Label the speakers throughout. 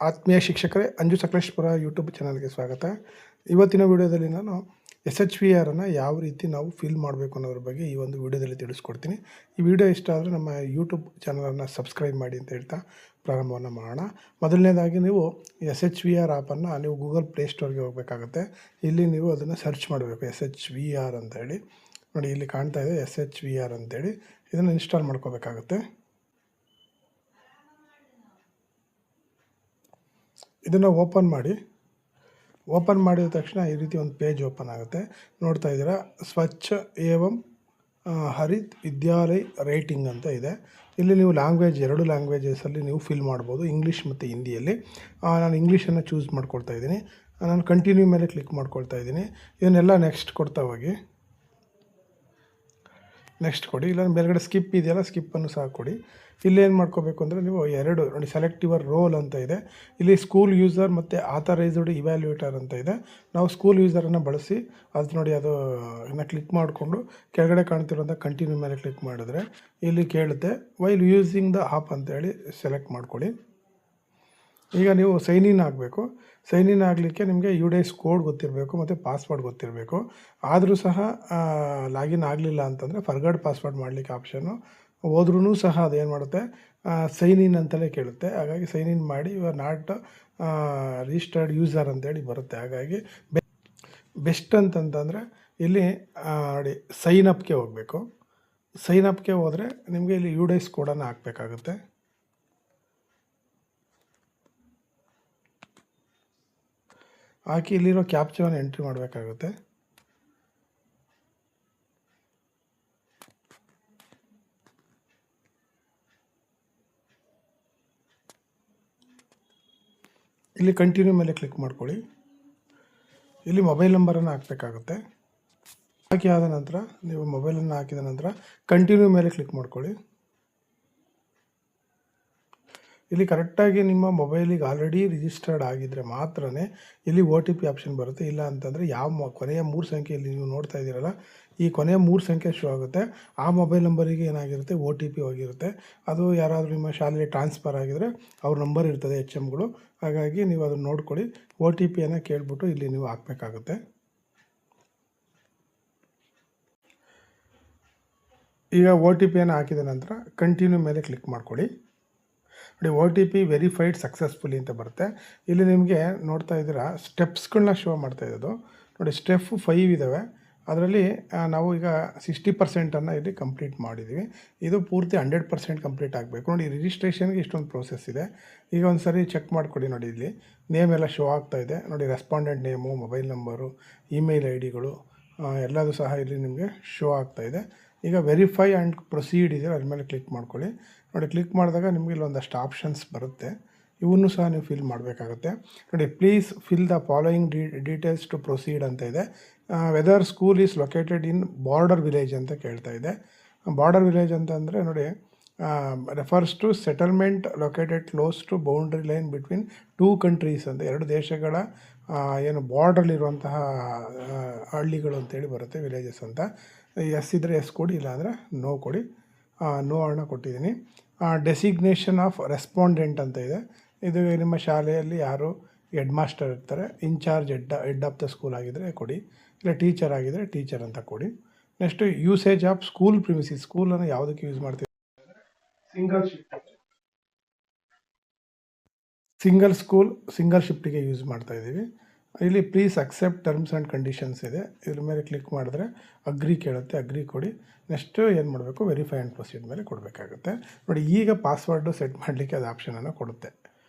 Speaker 1: ಆತ್ಮೀಯ ಶಿಕ್ಷಕರೇ, ಅಂಜು ಸಕಲೇಶ್ಪುರ ಯೂಟ್ಯೂಬ್ ಚಾನಲ್ಗೆ ಸ್ವಾಗತ. ಇವತ್ತಿನ ವಿಡಿಯೋದಲ್ಲಿ ನಾನು SHVR ಅನ್ನು ಯಾವ ರೀತಿ ನಾವು ಫಿಲ್ ಮಾಡಬೇಕು ಅನ್ನೋದ್ರ ಬಗ್ಗೆ ಈ ಒಂದು ವಿಡಿಯೋದಲ್ಲಿ ತಿಳಿಸ್ಕೊಡ್ತೀನಿ. ಈ ವಿಡಿಯೋ ಇಷ್ಟ ಆದರೆ ನಮ್ಮ ಯೂಟ್ಯೂಬ್ ಚಾನಲನ್ನು ಸಬ್ಸ್ಕ್ರೈಬ್ ಮಾಡಿ ಅಂತ ಹೇಳ್ತಾ ಪ್ರಾರಂಭವನ್ನು ಮಾಡೋಣ. ಮೊದಲನೇದಾಗಿ ನೀವು SHVR ಆ್ಯಪನ್ನು ನೀವು ಗೂಗಲ್ ಪ್ಲೇಸ್ಟೋರ್ಗೆ ಹೋಗಬೇಕಾಗುತ್ತೆ. ಇಲ್ಲಿ ನೀವು ಅದನ್ನು ಸರ್ಚ್ ಮಾಡಬೇಕು, SHVR ಅಂತೇಳಿ. ನೋಡಿ, ಇಲ್ಲಿ ಕಾಣ್ತಾ ಇದೆ SHVR ಅಂತೇಳಿ. ಇದನ್ನು ಇನ್ಸ್ಟಾಲ್ ಮಾಡ್ಕೋಬೇಕಾಗುತ್ತೆ. ಇದನ್ನು ಓಪನ್ ಮಾಡಿದ ತಕ್ಷಣ ಈ ರೀತಿ ಒಂದು ಪೇಜ್ ಓಪನ್ ಆಗುತ್ತೆ. ನೋಡ್ತಾ ಇದ್ದೀರಾ, ಸ್ವಚ್ಛ ಏವಂ ಹರಿತ್ ವಿದ್ಯಾಲಯ ರೇಟಿಂಗ್ ಅಂತ ಇದೆ. ಇಲ್ಲಿ ನೀವು ಎರಡು ಲ್ಯಾಂಗ್ವೇಜಸಲ್ಲಿ ನೀವು ಫಿಲ್ ಮಾಡ್ಬೋದು, ಇಂಗ್ಲೀಷ್ ಮತ್ತು ಹಿಂದಿಯಲ್ಲಿ. ನಾನು ಇಂಗ್ಲೀಷನ್ನು ಚೂಸ್ ಮಾಡ್ಕೊಳ್ತಾ ಇದ್ದೀನಿ. ನಾನು ಕಂಟಿನ್ಯೂ ಮೇಲೆ ಕ್ಲಿಕ್ ಮಾಡ್ಕೊಳ್ತಾ ಇದ್ದೀನಿ. ಇದನ್ನೆಲ್ಲ ನೆಕ್ಸ್ಟ್ ಕೊಡ್ತಾ ಹೋಗಿ, ನೆಕ್ಸ್ಟ್ ಕೊಡಿ. ಇಲ್ಲ ಮೇಲ್ಗಡೆ ಸ್ಕಿಪ್ ಇದೆಯಲ್ಲ, ಸ್ಕಿಪ್ಪನ್ನು ಸಹ ಕೊಡಿ. ಇಲ್ಲಿ ಏನು ಮಾಡ್ಕೋಬೇಕು ಅಂದರೆ ನೀವು ನೋಡಿ, ಸೆಲೆಕ್ಟ್ ಯುವರ್ ರೋಲ್ ಅಂತ ಇದೆ. ಇಲ್ಲಿ ಸ್ಕೂಲ್ ಯೂಸರ್ ಮತ್ತು ಆಥರೈಸ್ಡ್ ಇವ್ಯಾಲ್ಯೂಯೇಟರ್ ಅಂತ ಇದೆ. ನಾವು ಸ್ಕೂಲ್ ಯೂಸರನ್ನು ಬಳಸಿ ಅದು ನೋಡಿ, ಅದು ಇನ್ನು ಕ್ಲಿಕ್ ಮಾಡಿಕೊಂಡು ಕೆಳಗಡೆ ಕಾಣ್ತಿರೋಂಥ ಕಂಟಿನ್ಯೂ ಮೇಲೆ ಕ್ಲಿಕ್ ಮಾಡಿದ್ರೆ ಇಲ್ಲಿ ಕೇಳುತ್ತೆ ವೈಲ್ ಯೂಸಿಂಗ್ ದ ಆ್ಯಪ್ ಅಂತೇಳಿ ಸೆಲೆಕ್ಟ್ ಮಾಡ್ಕೊಳ್ಳಿ. ಈಗ ನೀವು ಸೈನ್ ಇನ್ ಆಗಬೇಕು. ಸೈನ್ ಇನ್ ಆಗಲಿಕ್ಕೆ ನಿಮಗೆ UDIS ಕೋಡ್ ಗೊತ್ತಿರಬೇಕು ಮತ್ತು ಪಾಸ್ವರ್ಡ್ ಗೊತ್ತಿರಬೇಕು. ಆದರೂ ಸಹ ಲಾಗಿನ್ ಆಗಲಿಲ್ಲ ಅಂತಂದರೆ ಫರ್ಗಡ್ ಪಾಸ್ವರ್ಡ್ ಮಾಡಲಿಕ್ಕೆ ಆಪ್ಷನ್ನು ಹೋದ್ರೂ ಸಹ ಅದೇನು ಮಾಡುತ್ತೆ, ಸೈನ್ ಇನ್ ಅಂತಲೇ ಕೇಳುತ್ತೆ. ಹಾಗಾಗಿ ಸೈನ್ ಇನ್ ಮಾಡಿ, ಯುವರ್ ನಾಟ್ ರಿಜಿಸ್ಟರ್ಡ್ ಯೂಸರ್ ಅಂತೇಳಿ ಬರುತ್ತೆ. ಹಾಗಾಗಿ ಬೆಸ್ಟ್ ಅಂತಂತಂದರೆ ಇಲ್ಲಿ ನೋಡಿ, ಸೈನ್ ಅಪ್ಗೆ ಹೋಗಬೇಕು. ಸೈನ್ ಅಪ್ಗೆ ಹೋದರೆ ನಿಮಗೆ ಇಲ್ಲಿ UDIS ಕೋಡನ್ನು ಹಾಕಬೇಕಾಗುತ್ತೆ. ಹಾಕಿ ಇಲ್ಲಿರೋ ಕ್ಯಾಪ್ಚಾವನ್ನು ಎಂಟ್ರಿ ಮಾಡಬೇಕಾಗುತ್ತೆ. ಇಲ್ಲಿ ಕಂಟಿನ್ಯೂ ಮೇಲೆ ಕ್ಲಿಕ್ ಮಾಡ್ಕೊಳ್ಳಿ. ಇಲ್ಲಿ ಮೊಬೈಲ್ ನಂಬರನ್ನು ಹಾಕಬೇಕಾಗುತ್ತೆ. ಹಾಕಿ ಆದ ನಂತರ ನೀವು ಮೊಬೈಲನ್ನು ಹಾಕಿದ ನಂತರ ಕಂಟಿನ್ಯೂ ಮೇಲೆ ಕ್ಲಿಕ್ ಮಾಡ್ಕೊಳ್ಳಿ. ಇಲ್ಲಿ ಕರೆಕ್ಟಾಗಿ ನಿಮ್ಮ ಮೊಬೈಲಿಗೆ ಆಲ್ರೆಡಿ ರಿಜಿಸ್ಟರ್ಡ್ ಆಗಿದ್ದರೆ ಮಾತ್ರ ಇಲ್ಲಿ OTP ಆಪ್ಷನ್ ಬರುತ್ತೆ. ಇಲ್ಲ ಅಂತಂದರೆ ಕೊನೆಯ 3 ಸಂಖ್ಯೆಯಲ್ಲಿ ನೀವು ನೋಡ್ತಾ ಇದ್ದೀರಲ್ಲ, ಈ ಕೊನೆಯ 3 ಸಂಖ್ಯೆ ಶೋ ಆಗುತ್ತೆ. ಆ ಮೊಬೈಲ್ ನಂಬರಿಗೆ ಏನಾಗಿರುತ್ತೆ, OTP ಹೋಗಿರುತ್ತೆ. ಅದು ಯಾರಾದರೂ ನಿಮ್ಮ ಶಾಲೆಯಲ್ಲಿ ಟ್ರಾನ್ಸ್ಫರ್ ಆಗಿದರೆ ಅವ್ರ ನಂಬರ್ ಇರ್ತದೆ, HMಗಳು. ಹಾಗಾಗಿ ನೀವು ಅದನ್ನು ನೋಡ್ಕೊಳ್ಳಿ. OTPಯನ್ನು ಕೇಳಿಬಿಟ್ಟು ಇಲ್ಲಿ ನೀವು ಹಾಕಬೇಕಾಗುತ್ತೆ. ಈಗ OTPಯನ್ನು ಹಾಕಿದ ನಂತರ ಕಂಟಿನ್ಯೂ ಮೇಲೆ ಕ್ಲಿಕ್ ಮಾಡ್ಕೊಳ್ಳಿ. ನೋಡಿ, OTP ವೆರಿಫೈಡ್ ಸಕ್ಸಸ್ಫುಲಿ ಅಂತ ಬರುತ್ತೆ. ಇಲ್ಲಿ ನಿಮಗೆ ನೋಡ್ತಾ ಇದ್ದೀರಾ, ಸ್ಟೆಪ್ಸ್ಗಳನ್ನ ಶೋ ಮಾಡ್ತಾ ಇರೋದು. ನೋಡಿ, ಸ್ಟೆಪ್ 5 ಇದ್ದಾವೆ. ಅದರಲ್ಲಿ ನಾವು ಈಗ 60% ಇಲ್ಲಿ ಕಂಪ್ಲೀಟ್ ಮಾಡಿದ್ದೀವಿ. ಇದು ಪೂರ್ತಿ 100% ಕಂಪ್ಲೀಟ್ ಆಗಬೇಕು. ನೋಡಿ, ರಿಜಿಸ್ಟ್ರೇಷನ್ಗೆ ಇಷ್ಟೊಂದು ಪ್ರೋಸೆಸ್ ಇದೆ. ಈಗ ಒಂದು ಸರಿ ಚೆಕ್ ಮಾಡ್ಕೊಳ್ಳಿ. ನೋಡಿ, ಇಲ್ಲಿ ನೇಮ್ ಎಲ್ಲ ಶೋ ಆಗ್ತಾ ಇದೆ. ನೋಡಿ, respondent name, mobile number, email IDಗಳು ಎಲ್ಲದೂ ಸಹ ಇಲ್ಲಿ ನಿಮಗೆ ಶೋ ಆಗ್ತಾ ಇದೆ. ಈಗ ವೆರಿಫೈ ಆ್ಯಂಡ್ ಪ್ರೊಸೀಡ್ ಇದೆ, ಅದ್ರ ಮೇಲೆ ಕ್ಲಿಕ್ ಮಾಡ್ಕೊಳ್ಳಿ. ನೋಡಿ, ಕ್ಲಿಕ್ ಮಾಡಿದಾಗ ನಿಮಗೆ ಇಲ್ಲೊಂದಷ್ಟು ಆಪ್ಷನ್ಸ್ ಬರುತ್ತೆ. ಇವನ್ನೂ ಸಹ ನೀವು ಫಿಲ್ ಮಾಡಬೇಕಾಗುತ್ತೆ. ನೋಡಿ, please fill the following details to proceed ಅಂತ ಇದೆ. Whether school is located in border village ಅಂತ ಕೇಳ್ತಾ ಇದೆ. ಬಾರ್ಡರ್ ವಿಲೇಜ್ ಅಂತಂದರೆ ನೋಡಿ, refers to settlement located close to boundary line between 2 countries ಅಂತ, 2 ದೇಶಗಳ ಏನು ಬಾರ್ಡ್ರಲ್ಲಿರುವಂತಹ ಹಳ್ಳಿಗಳು ಅಂತೇಳಿ ಬರುತ್ತೆ, ವಿಲೇಜಸ್ ಅಂತ. ಎಸ್ ಇದ್ದರೆ ಎಸ್ ಕೊಡಿ, ಇಲ್ಲಾಂದರೆ ನೋ ಕೊಡಿ. ನೋ ಅನ್ನ ಕೊಟ್ಟಿದ್ದೀನಿ. ಡೆಸಿಗ್ನೇಷನ್ ಆಫ್ ರೆಸ್ಪಾಂಡೆಂಟ್ ಅಂತ ಇದೆ. ಇದು ನಿಮ್ಮ ಶಾಲೆಯಲ್ಲಿ ಯಾರು ಹೆಡ್ ಮಾಸ್ಟರ್ ಇರ್ತಾರೆ, incharge head of the school ಆಗಿದ್ದರೆ ಕೊಡಿ, ಇಲ್ಲ ಟೀಚರ್ ಆಗಿದ್ದರೆ ಟೀಚರ್ ಅಂತ ಕೊಡಿ. Next usage of school premises, ಸ್ಕೂಲನ್ನು ಯಾವುದಕ್ಕೆ ಯೂಸ್ ಮಾಡ್ತೀವಿ, ಸಿಂಗಲ್ ಶಿಫ್ಟಿಗೆ ಯೂಸ್ ಮಾಡ್ತಾ ಇದ್ದೀವಿ. ಇಲ್ಲಿ please accept terms and conditions ಇದೆ. ಇದ್ರ ಮೇಲೆ ಕ್ಲಿಕ್ ಮಾಡಿದ್ರೆ ಅಗ್ರಿ ಕೇಳುತ್ತೆ, ಅಗ್ರಿ ಕೊಡಿ. ನೆಕ್ಸ್ಟು ಏನು ಮಾಡಬೇಕು, ವೆರಿಫೈ ಆ್ಯಂಡ್ ಪ್ರೊಸೀಡ್ ಮೇಲೆ ಕೊಡಬೇಕಾಗುತ್ತೆ. ನೋಡಿ, ಈಗ ಪಾಸ್ವರ್ಡು ಸೆಟ್ ಮಾಡಲಿಕ್ಕೆ ಅದು ಆಪ್ಷನನ್ನು ಕೊಡುತ್ತೆ.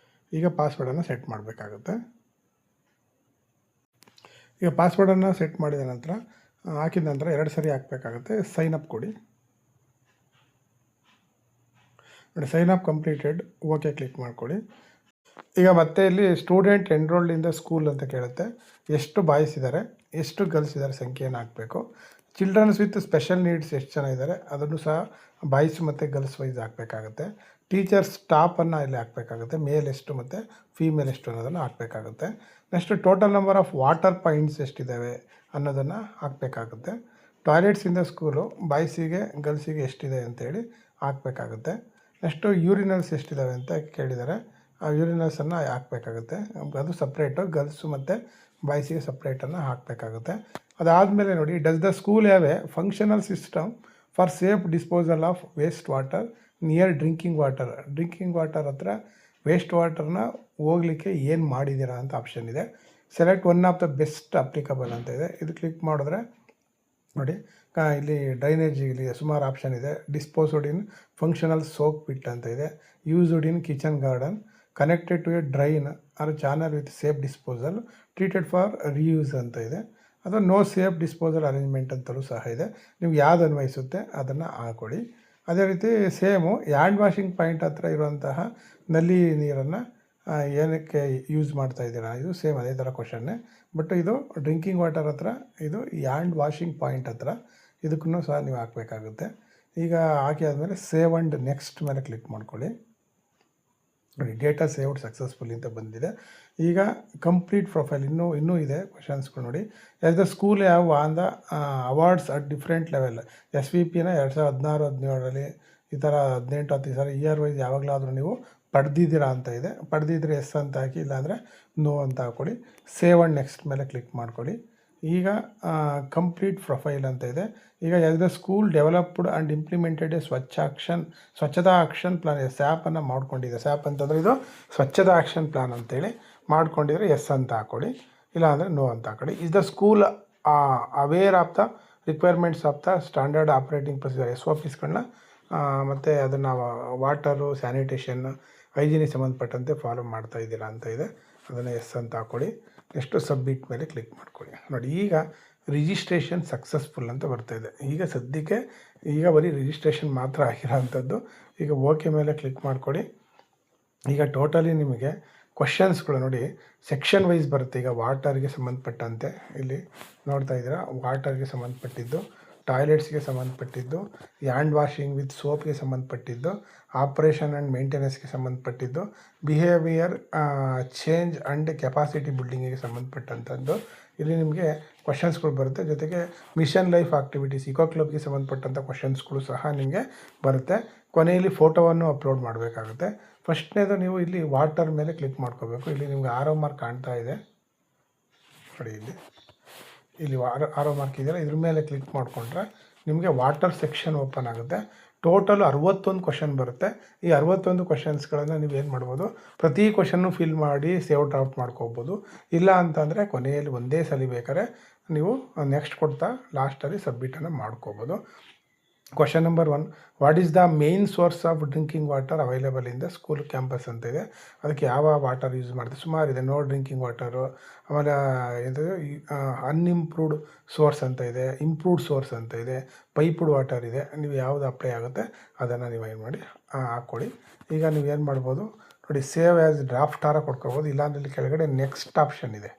Speaker 1: ಈಗ ಪಾಸ್ವರ್ಡನ್ನು ಸೆಟ್ ಮಾಡಬೇಕಾಗುತ್ತೆ. ಈಗ ಪಾಸ್ವರ್ಡನ್ನು ಸೆಟ್ ಮಾಡಿದ ನಂತರ ಹಾಕಿದ ನಂತರ 2 ಸರಿ ಹಾಕಬೇಕಾಗುತ್ತೆ. ಸೈನ್ ಅಪ್ ಕೊಡಿ. ನೋಡಿ, sign up completed, okay click ಮಾಡ್ಕೊಳ್ಳಿ. ಈಗ ಮತ್ತೆ ಇಲ್ಲಿ student enrolled in the school ಅಂತ ಕೇಳುತ್ತೆ. ಎಷ್ಟು ಬಾಯ್ಸ್ ಇದ್ದಾರೆ, ಎಷ್ಟು ಗರ್ಲ್ಸ್ ಇದ್ದಾರೆ ಸಂಖ್ಯೆಯನ್ನು ಹಾಕಬೇಕು. ಚಿಲ್ಡ್ರನ್ಸ್ ವಿತ್ ಸ್ಪೆಷಲ್ ನೀಡ್ಸ್ ಎಷ್ಟು ಜನ ಇದ್ದಾರೆ ಅದನ್ನು ಸಹ ಬಾಯ್ಸ್ ಮತ್ತು ಗರ್ಲ್ಸ್ ವೈಸ್ ಹಾಕಬೇಕಾಗುತ್ತೆ. ಟೀಚರ್ಸ್ ಸ್ಟಾಫನ್ನು ಇಲ್ಲಿ ಹಾಕಬೇಕಾಗುತ್ತೆ, ಮೇಲ್ ಎಷ್ಟು ಮತ್ತು ಫೀಮೇಲ್ ಎಷ್ಟು ಅನ್ನೋದನ್ನು ಹಾಕಬೇಕಾಗುತ್ತೆ. Next total number of water points ಎಷ್ಟಿದ್ದಾವೆ ಅನ್ನೋದನ್ನು ಹಾಕಬೇಕಾಗುತ್ತೆ. ಟಾಯ್ಲೆಟ್ಸ್ ಇನ್ ದ ಸ್ಕೂಲು ಬಾಯ್ಸಿಗೆ ಗರ್ಲ್ಸಿಗೆ ಎಷ್ಟಿದೆ ಅಂತೇಳಿ ಹಾಕಬೇಕಾಗುತ್ತೆ. ನೆಕ್ಸ್ಟು ಯೂರಿನಲ್ಸ್ ಎಷ್ಟಿದ್ದಾವೆ ಅಂತ ಕೇಳಿದ್ದಾರೆ, ಆ ಯೂರಿನಲ್ಸನ್ನು ಹಾಕಬೇಕಾಗುತ್ತೆ. ಅದು ಸಪ್ರೇಟು ಗರ್ಲ್ಸು ಮತ್ತು ಬಾಯ್ಸಿಗೆ ಸಪ್ರೇಟನ್ನು ಹಾಕಬೇಕಾಗುತ್ತೆ. ಅದಾದಮೇಲೆ ನೋಡಿ, does the school have A functional system for safe disposal of waste water near drinking water ಹತ್ರ ವೇಸ್ಟ್ ವಾಟರ್ನ ಹೋಗಲಿಕ್ಕೆ ಏನು ಮಾಡಿದ್ದೀರಾ ಅಂತ ಆಪ್ಷನ್ ಇದೆ. Select one of the best applicable ಅಂತ ಇದೆ. ಇದು ಕ್ಲಿಕ್ ಮಾಡಿದ್ರೆ ನೋಡಿ, ಇಲ್ಲಿ ಡ್ರೈನೇಜ್ ಇಲ್ಲಿ ಸುಮಾರು ಆಪ್ಷನ್ ಇದೆ. Disposed in functional soak pit ಅಂತ ಇದೆ. Used in kitchen garden, connected to a drain or channel with safe disposal, treated for reuse ಅಂತ ಇದೆ. ಅಥವಾ ನೋ ಸೇಫ್ ಡಿಸ್ಪೋಸಲ್ ಅರೇಂಜ್ಮೆಂಟ್ ಅಂತಲೂ ಸಹ ಇದೆ. ನಿಮ್ಗೆ ಯಾವ್ದು ಅನ್ವಯಿಸುತ್ತೆ ಅದನ್ನು ಹಾಕ್ಕೊಳ್ಳಿ. ಅದೇ ರೀತಿ ಸೇಮು ಹ್ಯಾಂಡ್ ವಾಷಿಂಗ್ ಪಾಯಿಂಟ್ ಹತ್ರ ಇರುವಂತಹ ನಲ್ಲಿ ನೀರನ್ನು ಏನಕ್ಕೆ ಯೂಸ್ ಮಾಡ್ತಾ ಇದ್ದೀರಾ, ಇದು ಸೇಮ್ ಅದೇ ಥರ ಕ್ವಶನ್ನೇ. ಬಟ್ ಇದು ಡ್ರಿಂಕಿಂಗ್ ವಾಟರ್ ಹತ್ರ, ಇದು ಹ್ಯಾಂಡ್ ವಾಷಿಂಗ್ ಪಾಯಿಂಟ್ ಹತ್ರ, ಇದಕ್ಕೂ ಸಹ ನೀವು ಹಾಕಬೇಕಾಗುತ್ತೆ. ಈಗ ಹಾಕಿ ಆದಮೇಲೆ ಸೇವ್ ಆ್ಯಂಡ್ ನೆಕ್ಸ್ಟ್ ಮೇಲೆ ಕ್ಲಿಕ್ ಮಾಡ್ಕೊಳ್ಳಿ. ನೋಡಿ, ಡೇಟಾ ಸೇವ್ಡ್ ಸಕ್ಸಸ್ಫುಲಿ ಅಂತ ಬಂದಿದೆ. ಈಗ ಕಂಪ್ಲೀಟ್ ಪ್ರೊಫೈಲ್ ಇನ್ನೂ ಇದೆ ಕ್ವಶನ್ಸ್ಗಳು ನೋಡಿ. Has the school have won the awards at different level. SVPನ 2016-17 ಈ ಥರ 18 ಈ ಥರ ಇಯರ್ ವೈಸ್ ಯಾವಾಗಲಾದರೂ ನೀವು ಪಡೆದಿದ್ದೀರಾ ಅಂತ ಇದೆ. ಪಡೆದಿದ್ರೆ ಎಸ್ ಅಂತ ಹಾಕಿ, ಇಲ್ಲಾಂದರೆ ನೋ ಅಂತ ಹಾಕ್ಕೊಳ್ಳಿ. ಸೇವ್ ಆ್ಯಂಡ್ ನೆಕ್ಸ್ಟ್ ಮೇಲೆ ಕ್ಲಿಕ್ ಮಾಡ್ಕೊಳ್ಳಿ. ಈಗ ಕಂಪ್ಲೀಟ್ ಪ್ರೊಫೈಲ್ ಅಂತ ಇದೆ. ಈಗ yes the school developed and implemented a Swachhata action plan, ಸ್ಯಾಪನ್ನು ಮಾಡ್ಕೊಂಡಿದೆ. ಸ್ಯಾಪ್ ಅಂತಂದರೆ ಇದು ಸ್ವಚ್ಛತಾ ಆಕ್ಷನ್ ಪ್ಲಾನ್ ಅಂತೇಳಿ ಮಾಡ್ಕೊಂಡಿದ್ರೆ ಎಸ್ ಅಂತ ಹಾಕ್ಕೊಳ್ಳಿ, ಇಲ್ಲಾಂದರೆ ನೋ ಅಂತ ಹಾಕ್ಕೊಳ್ಳಿ. Is the school aware of the requirements of the standard operating procedure, SOPsಗಳನ್ನ ಮತ್ತು ಅದನ್ನು ವಾಟರು, ಸ್ಯಾನಿಟೇಷನ್, ಹೈಜಿನಿಗೆ ಸಂಬಂಧಪಟ್ಟಂತೆ ಫಾಲೋ ಮಾಡ್ತಾ ಇದ್ದೀರಾ ಅಂತ ಇದೆ. ಅದನ್ನು ಎಸ್ ಅಂತ ಹಾಕ್ಕೊಳ್ಳಿ. ನೆಕ್ಸ್ಟು ಸಬ್ಮಿಟ್ ಮೇಲೆ ಕ್ಲಿಕ್ ಮಾಡ್ಕೊಳ್ಳಿ. ನೋಡಿ, ಈಗ ರಿಜಿಸ್ಟ್ರೇಷನ್ ಸಕ್ಸಸ್ಫುಲ್ ಅಂತ ಬರ್ತಾಯಿದೆ. ಈಗ ಸದ್ಯಕ್ಕೆ ಬರೀ ರಿಜಿಸ್ಟ್ರೇಷನ್ ಮಾತ್ರ ಆಗಿರೋವಂಥದ್ದು. ಈಗ ಓಕೆ ಮೇಲೆ ಕ್ಲಿಕ್ ಮಾಡ್ಕೊಳ್ಳಿ. ಈಗ ಟೋಟಲಿ ನಿಮಗೆ ಕ್ವಶನ್ಸ್ಗಳು ನೋಡಿ, ಸೆಕ್ಷನ್ ವೈಸ್ ಬರುತ್ತೆ. ಈಗ ವಾಟರ್ಗೆ ಸಂಬಂಧಪಟ್ಟಂತೆ ಇಲ್ಲಿ ನೋಡ್ತಾ ಇದ್ದೀರಾ, ವಾಟರ್ಗೆ ಸಂಬಂಧಪಟ್ಟಿದ್ದು, ಟಾಯ್ಲೆಟ್ಸ್ಗೆ ಸಂಬಂಧಪಟ್ಟಿದ್ದು, ಹ್ಯಾಂಡ್ ವಾಷಿಂಗ್ ವಿತ್ ಸೋಪ್ಗೆ ಸಂಬಂಧಪಟ್ಟಿದ್ದು, ಆಪ್ರೇಷನ್ ಆ್ಯಂಡ್ ಮೇಂಟೆನೆನ್ಸ್ಗೆ ಸಂಬಂಧಪಟ್ಟಿದ್ದು, ಬಿಹೇವಿಯರ್ ಚೇಂಜ್ ಆ್ಯಂಡ್ ಕೆಪಾಸಿಟಿ ಬಿಲ್ಡಿಂಗಿಗೆ ಸಂಬಂಧಪಟ್ಟಂಥದ್ದು. ಇಲ್ಲಿ ನಿಮಗೆ ಕ್ವಶನ್ಸ್ಗಳು ಬರುತ್ತೆ. ಜೊತೆಗೆ ಮಿಷನ್ ಲೈಫ್ ಆಕ್ಟಿವಿಟೀಸ್, ಇಕೋ ಕ್ಲಬ್ಗೆ ಸಂಬಂಧಪಟ್ಟಂಥ ಕ್ವಶನ್ಸ್ಗಳು ಸಹ ನಿಮಗೆ ಬರುತ್ತೆ. ಕೊನೆಯಲ್ಲಿ ಫೋಟೋವನ್ನು ಅಪ್ಲೋಡ್ ಮಾಡಬೇಕಾಗುತ್ತೆ. ಫಸ್ಟ್ನೇದು ನೀವು ಇಲ್ಲಿ ವಾಟರ್ ಮೇಲೆ ಕ್ಲಿಕ್ ಮಾಡ್ಕೋಬೇಕು. ಇಲ್ಲಿ ನಿಮಗೆ ಆರೋ ಮಾರ್ಕ್ ಕಾಣ್ತಾ ಇದೆ ನೋಡಿ, ಇಲ್ಲಿ ಆರೋ ಮಾರ್ಕ್ ಇದೆಯಲ್ಲ, ಇದ್ರ ಮೇಲೆ ಕ್ಲಿಕ್ ಮಾಡಿಕೊಂಡ್ರೆ ನಿಮಗೆ ವಾಟರ್ ಸೆಕ್ಷನ್ ಓಪನ್ ಆಗುತ್ತೆ. ಟೋಟಲ್ 61 ಕ್ವಶನ್ ಬರುತ್ತೆ. ಈ 61 ಕ್ವಶನ್ಸ್ಗಳನ್ನು ನೀವು ಏನು ಮಾಡ್ಬೋದು, ಪ್ರತಿ ಕ್ವಶನ್ನು ಫಿಲ್ ಮಾಡಿ ಸೇವ್ ಡ್ರಾಫ್ಟ್ ಮಾಡ್ಕೋಬೋದು. ಇಲ್ಲ ಅಂತಂದರೆ ಕೊನೆಯಲ್ಲಿ ಒಂದೇ ಸಲ ಬೇಕಾದ್ರೆ ನೀವು ನೆಕ್ಸ್ಟ್ ಕೊಡ್ತಾ ಲಾಸ್ಟಲ್ಲಿ ಸಬ್ಮಿಟನ್ನು ಮಾಡ್ಕೋಬೋದು. Question number 1, what is the main source of drinking water available in the school campus ಅಂತ ಇದೆ. ಅದಕ್ಕೆ ಯಾವ ವಾಟರ್ ಯೂಸ್ ಮಾಡ್ತೀವಿ, ಸುಮಾರು ಇದೆ. ನೋ ಡ್ರಿಂಕಿಂಗ್ ವಾಟರು, ಆಮೇಲೆ ಎಂಥದ್ದು ಅನ್ಇಂಪ್ರೂವ್ಡ್ ಸೋರ್ಸ್ ಅಂತ ಇದೆ, ಇಂಪ್ರೂವ್ಡ್ ಸೋರ್ಸ್ ಅಂತ ಇದೆ, ಪೈಪ್ಡ್ ವಾಟರ್ ಇದೆ. ನೀವು ಯಾವುದು ಅಪ್ಲೈ ಆಗುತ್ತೆ ಅದನ್ನು ನೀವು ಏನು ಮಾಡಿ ಹಾಕ್ಕೊಳ್ಳಿ. ಈಗ ನೀವು ಏನು ಮಾಡ್ಬೋದು ನೋಡಿ, ಸೇವ್ ಆ್ಯಸ್ ಡ್ರಾಫ್ಟ್ ಕೊಡ್ಕೋಬೋದು. ಇಲ್ಲಾಂದ್ರೆ ಇಲ್ಲಿ ಕೆಳಗಡೆ ನೆಕ್ಸ್ಟ್ ಆಪ್ಷನ್ ಇದೆ,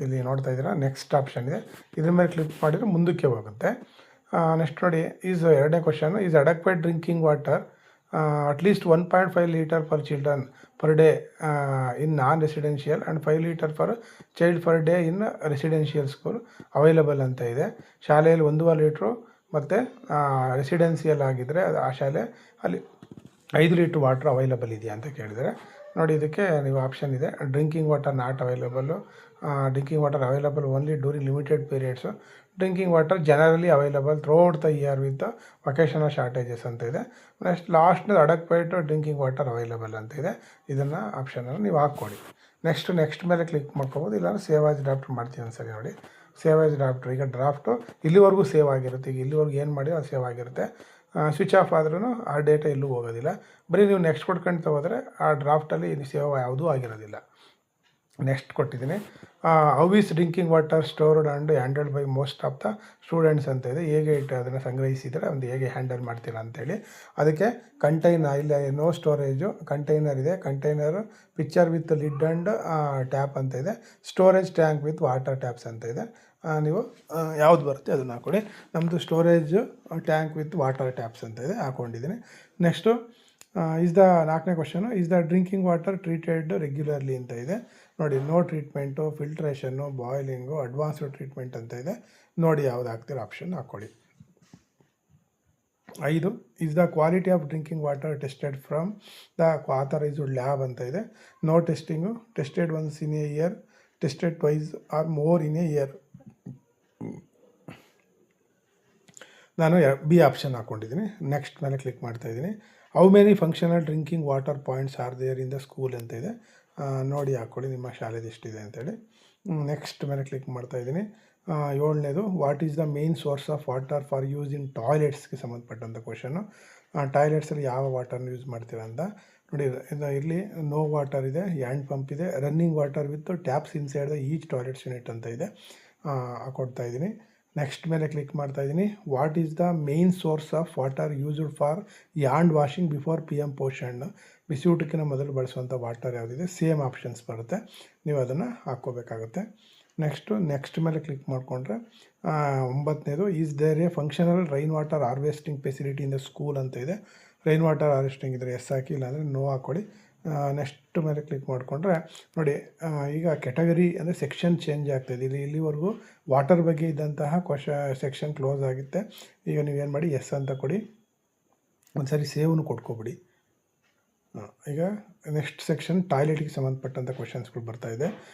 Speaker 1: ಇಲ್ಲಿ ನೋಡ್ತಾ ಇದ್ದೀರಾ, ನೆಕ್ಸ್ಟ್ ಆಪ್ಷನ್ ಇದೆ. ಇದ್ರ ಮೇಲೆ ಕ್ಲಿಕ್ ಮಾಡಿದರೆ ಮುಂದಕ್ಕೆ ಹೋಗುತ್ತೆ. ನೆಕ್ಸ್ಟ್ ನೋಡಿ, ಎರಡನೇ question, is adequate drinking water at least 1.5 litre per children per day in non residential and 5 litre per child per day in residential school available ಅಂತ ಇದೆ. ಶಾಲೆಯಲ್ಲಿ 1.5 ಲೀಟ್ರು ಮತ್ತು ರೆಸಿಡೆನ್ಸಿಯಲ್ ಆಗಿದ್ದರೆ ಅದು ಆ ಶಾಲೆ ಅಲ್ಲಿ 5 ಲೀಟ್ರ್ ವಾಟ್ರ್ ಅವೈಲಬಲ್ ಇದೆಯಾ ಅಂತ ಕೇಳಿದರೆ ನೋಡಿ, ಇದಕ್ಕೆ ನೀವು ಆಪ್ಷನ್ ಇದೆ. Drinking water not available, drinking water available only during limited periods, drinking water generally available throughout the year with vocational shortages ಅಂತ ಇದೆ. ನೆಕ್ಸ್ಟ್ ಲಾಸ್ಟ್ನದು ಅಡಕ್ವೇಟ್ ಡ್ರಿಂಕಿಂಗ್ ವಾಟರ್ ಅವೈಲಬಲ್ ಅಂತ ಇದೆ. ಇದನ್ನು ಆಪ್ಷನನ್ನು ನೀವು ಹಾಕ್ಕೊಡಿ. ನೆಕ್ಸ್ಟ್ ಮೇಲೆ ಕ್ಲಿಕ್ ಮಾಡ್ಕೋಬೋದು. ಇಲ್ಲಾಂದ್ರೆ ಸೇವ್ ಆಸ್ ಡ್ರಾಫ್ಟ್ ಮಾಡ್ತೀನಿ ಒಂದ್ಸರಿ ನೋಡಿ. ಸೇವ್ ಆಸ್ ಡ್ರಾಫ್ಟ್, ಈಗ ಡ್ರಾಫ್ಟು ಇಲ್ಲಿವರೆಗೂ ಸೇವ್ ಆಗಿರುತ್ತೆ. ಈಗ ಇಲ್ಲಿವರೆಗೂ ಏನು ಮಾಡಿ ಅದು ಸೇವ್ ಆಗಿರುತ್ತೆ. ಸ್ವಿಚ್ ಆಫ್ ಆದ್ರೂ ಆ ಡೇಟಾ ಎಲ್ಲೂ ಹೋಗೋದಿಲ್ಲ. ಬರೀ ನೀವು ನೆಕ್ಸ್ಟ್ ಕೊಡ್ಕೊಂಡು ಹೋದರೆ ಆ ಡ್ರಾಫ್ಟಲ್ಲಿ ಸೇವ್ ಯಾವುದೂ ಆಗಿರೋದಿಲ್ಲ. ನೆಕ್ಸ್ಟ್ ಕೊಟ್ಟಿದ್ದೀನಿ. How is drinking water stored and handled by most of the students ಅಂತ ಇದೆ. ಹೇಗೆ ಅದನ್ನು ಸಂಗ್ರಹಿಸಿದರೆ ಒಂದು ಹೇಗೆ ಹ್ಯಾಂಡಲ್ ಮಾಡ್ತೀರಾ ಅಂತೇಳಿ. ಅದಕ್ಕೆ ಕಂಟೈನರ್, ಇಲ್ಲ ನೋ ಸ್ಟೋರೇಜು, ಕಂಟೈನರ್ ಇದೆ. Container picture with lid and tap ಅಂತ ಇದೆ. Storage tank with water taps ಅಂತ ಇದೆ. ನೀವು ಯಾವ್ದು ಬರುತ್ತೆ ಅದನ್ನು ಹಾಕ್ಕೊಳ್ಳಿ. ನಮ್ಮದು storage tank with water taps ಅಂತ ಇದೆ, ಹಾಕ್ಕೊಂಡಿದ್ದೀನಿ. ನೆಕ್ಸ್ಟು ಈಸ್ ದ 4ನೇ question, is the drinking water treated regularly ಅಂತ ಇದೆ. ನೋಡಿ, ನೋ ಟ್ರೀಟ್ಮೆಂಟು, ಫಿಲ್ಟ್ರೇಷನ್ನು, ಬಾಯ್ಲಿಂಗು, ಅಡ್ವಾನ್ಸ್ಡ್ ಟ್ರೀಟ್ಮೆಂಟ್ ಅಂತ ಇದೆ. ನೋಡಿ ಯಾವ್ದು ಹಾಕ್ತೀರ ಆಪ್ಷನ್ ಹಾಕ್ಕೊಳ್ಳಿ. 5 is the quality of drinking water tested from the authorised lab ಅಂತ ಇದೆ. No testing, tested once in a year, tested twice or more in a year. ನಾನು ಬಿ ಆಪ್ಷನ್ ಹಾಕ್ಕೊಂಡಿದ್ದೀನಿ. ನೆಕ್ಸ್ಟ್ ಮೇಲೆ ಕ್ಲಿಕ್ ಮಾಡ್ತಾಯಿದ್ದೀನಿ. How many functional drinking water points are there in the school ಅಂತ ಇದೆ. ನೋಡಿ ಹಾಕ್ಕೊಳ್ಳಿ ನಿಮ್ಮ ಶಾಲೆದು ಎಷ್ಟಿದೆ ಅಂತೇಳಿ. ನೆಕ್ಸ್ಟ್ ಮೇಲೆ ಕ್ಲಿಕ್ ಮಾಡ್ತಾಯಿದ್ದೀನಿ. 7ನೇದು what is the main source of water for use in ಟಾಯ್ಲೆಟ್ಸ್ಗೆ ಸಂಬಂಧಪಟ್ಟಂಥ ಕ್ವಶನ್ನು. ಟಾಯ್ಲೆಟ್ಸಲ್ಲಿ ಯಾವ ವಾಟರ್ನ ಯೂಸ್ ಮಾಡ್ತೀರಾ ಅಂತ ನೋಡಿ. ಇಲ್ಲಿ ನೋ ವಾಟರ್ ಇದೆ, ಹ್ಯಾಂಡ್ ಪಂಪ್ ಇದೆ, running water with taps inside the each toilets unit ಅಂತ ಇದೆ. ಕೊಡ್ತಾ ಇದ್ದೀನಿ. ನೆಕ್ಸ್ಟ್ ಮೇಲೆ ಕ್ಲಿಕ್ ಮಾಡ್ತಾ ಇದ್ದೀನಿ. What is the main source of water used for hand washing before PM Poshan. ಬಿಸಿ ಊಟಕ್ಕಿಂತ ಮೊದಲು ಬಳಸುವಂಥ ವಾಟರ್ ಯಾವುದಿದೆ, ಸೇಮ್ ಆಪ್ಷನ್ಸ್ ಬರುತ್ತೆ, ನೀವು ಅದನ್ನು ಹಾಕ್ಕೋಬೇಕಾಗುತ್ತೆ. ನೆಕ್ಸ್ಟ್ ಮೇಲೆ ಕ್ಲಿಕ್ ಮಾಡಿಕೊಂಡ್ರೆ 9ನೇದು is there a functional rain water harvesting facility in the school ಅಂತ ಇದೆ. ರೈನ್ ವಾಟರ್ ಹಾರ್ವೆಸ್ಟಿಂಗ್ ಇದ್ದರೆ ಎಸ್ ಹಾಕಿ, ಇಲ್ಲಾಂದರೆ ನೋ ಹಾಕ್ಕೊಳ್ಳಿ. ನೆಕ್ಸ್ಟ್ ಮೇಲೆ ಕ್ಲಿಕ್ ಮಾಡಿಕೊಂಡ್ರೆ ನೋಡಿ, ಈಗ ಕ್ಯಾಟಗರಿ ಅಂದರೆ ಸೆಕ್ಷನ್ ಚೇಂಜ್ ಆಗ್ತಾಯಿದೆ. ಇಲ್ಲಿವರೆಗೂ ವಾಟರ್ ಬಗ್ಗೆ ಇದ್ದಂತಹ ಸೆಕ್ಷನ್ ಕ್ಲೋಸ್ ಆಗುತ್ತೆ. ಈಗ ನೀವೇನು ಮಾಡಿ, ಎಸ್ ಅಂತ ಕೊಡಿ. ಒಂದು ಸಾರಿ ಸೇವ್ನು ಕೊಟ್ಕೊಬಿಡಿ. ಈಗ ನೆಕ್ಸ್ಟ್ ಸೆಕ್ಷನ್ ಟಾಯ್ಲೆಟ್ಗೆ ಸಂಬಂಧಪಟ್ಟಂಥ ಕ್ವಶನ್ಸ್ಗಳು ಬರ್ತಾಯಿದೆ.